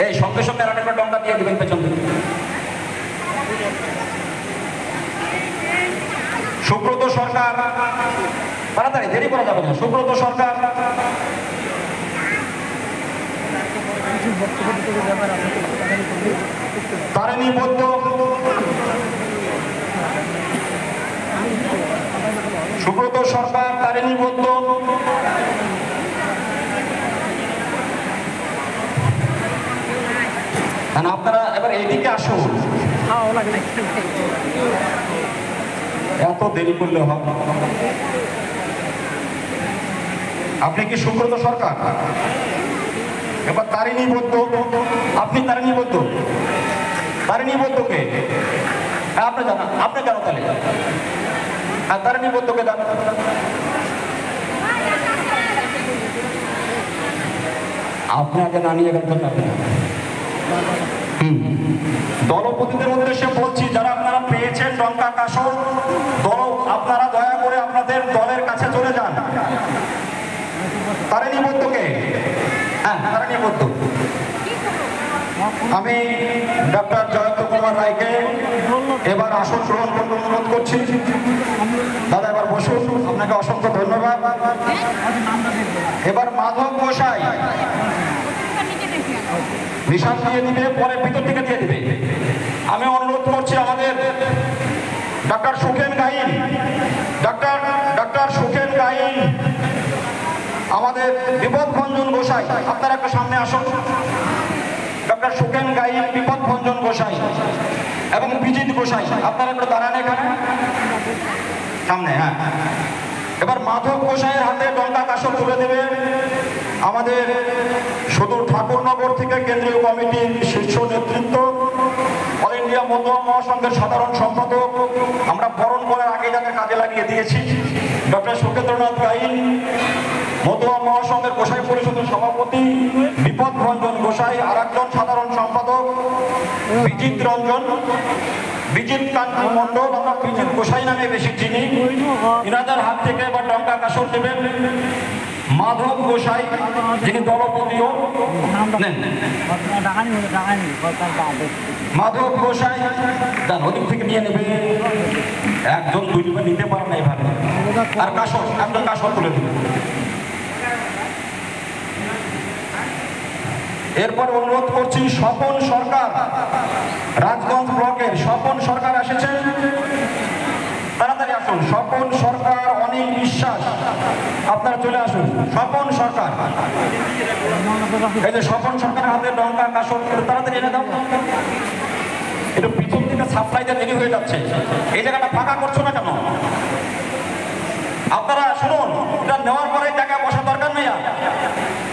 এই সঙ্গে সঙ্গে আর একটা ডঙ্কা দিয়ে দিবেন পেছন দিকে। সুব্রত সরকার, তাড়াতাড়ি দেরি করা যাবে না। সুব্রত সরকার, তারিণী বৈদ্য, সুব্রত সরকার, তারিণী বৈদ্য, আপনারা এবার এইদিকে আসুন। এত দেরি করলে হবে? আপনি কি সুব্রত সরকার? এবার তারিণী বৈদ্য, আপনি তারিণী বৈদ্য, তারিণী বৈদ্যকে আপনি জানা, আপনি কেন তাহলে তারিণী বৈদ্যকে জানা। আপনি আগে না নিয়ে গেলেন যাবেন। দলপতিদের উদ্দেশ্যে বলছি, যারা আপনারা পেয়েছেন ডঙ্কা কাসর, দল আপনারা দয়া করে আপনাদের দলের কাছে চলে যান। তারিণী বৈদ্যকে, হ্যাঁ তারিণী বৈদ্য, আমি ডক্টর জয়ন্ত কুমার রায়কে এবার আসন গ্রহণ করতে অনুরোধ করছি। দাদা এবার বসুন, আপনাকে অসংখ্য ধন্যবাদ। এবার মাধব গোসাই নিশান দিয়ে দিবে, পরে ভিতর থেকে দিয়ে দিবে। আমি অনুরোধ করছি আমাদের ডক্টর সুখেন গাইন, ডক্টর সুখেন গাইন, আমাদের বিপদ ভঞ্জন গোসাই, আপনারা একটু সামনে আসুন। ডক্টর সুখেন গাইন, বিপদ ভঞ্জন গোসাই এবং বিজিত গোসাই, আপনারা একটু দাঁড়ান এখানে সামনে। হ্যাঁ, এবার মাধব গোসাইয়ের হাতে ডঙ্কা কাসর তুলে দেবে আমাদের সুদূর ঠাকুরনগর থেকে কেন্দ্রীয় কমিটির শীর্ষ নেতৃত্ব, অল ইন্ডিয়া মতুয়া মহাসংঘের সাধারণ সম্পাদক। আমরা বরণ করার আগে যাকে কাজে লাগিয়ে দিয়েছি ডক্টর সুখেন্দ্রনাথ গাইন, মতুয়া মহাসংঘের গোসাই পরিষদের সভাপতি, বিপদ ভঞ্জন গোসাই আর একজন সাধারণ সম্পাদক বিজিত রঞ্জন, বিজিত কান্তি মন্ডল, আমরা বিজিত গোসাই নামে বেশি চিনি। ইনাদের হাত থেকে এবার ডঙ্কা কাসর দেবেন মাধব গোসাই, যিনি দলপতিও। মাধব গোসাই যান, ওদিক থেকে নিয়ে নেবে, একজন দুইজন নিতে পারে না এভাবে। আর কাসর, একজন কাসর তুলে দেবে। এরপর অনুরোধ করছি স্বপন সরকার, রাজগঞ্জ ব্লকের স্বপন সরকার এসেছেন, তাড়াতাড়ি আসুন। স্বপন সরকার, অনিল বিশ্বাস, আপনারা চলে আসুন। স্বপন সরকার, এই যে স্বপন সরকারের হাতে ডঙ্কা কাসর, তাড়াতাড়ি এনে দাও। একটু পিছন থেকে সাপ্লাইতে দেরি হয়ে যাচ্ছে, এই জায়গাটা ফাঁকা করছো না কেন? আপনারা শুনুন, এটা নেওয়ার পরে জায়গায় বসা দরকার নেই, আর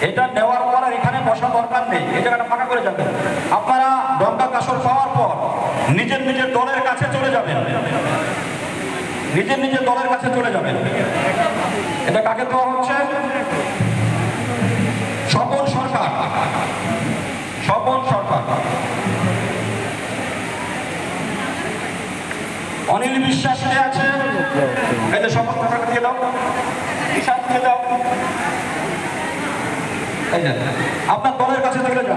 এটা নেওয়ার পর এখানে বসা দরকার নেই, এই জায়গাটা ফাঁকা করে যাবেন। আপনারা ডঙ্কা কাসর পাওয়ার পর নিজের নিজের দলের কাছে চলে যাবেন, নিজের নিজের দলের কাছে চলে যাবেন। এটা কাকে দেওয়া হচ্ছে? স্বপন সরকার, স্বপন সরকার। অনিল বিশ্বাস কে আছে? এই যে স্বপন সরকার দিয়ে দাও, বিশ্বাস দিয়ে দাও। এই যে আপনার দলের কাছে চলে যান।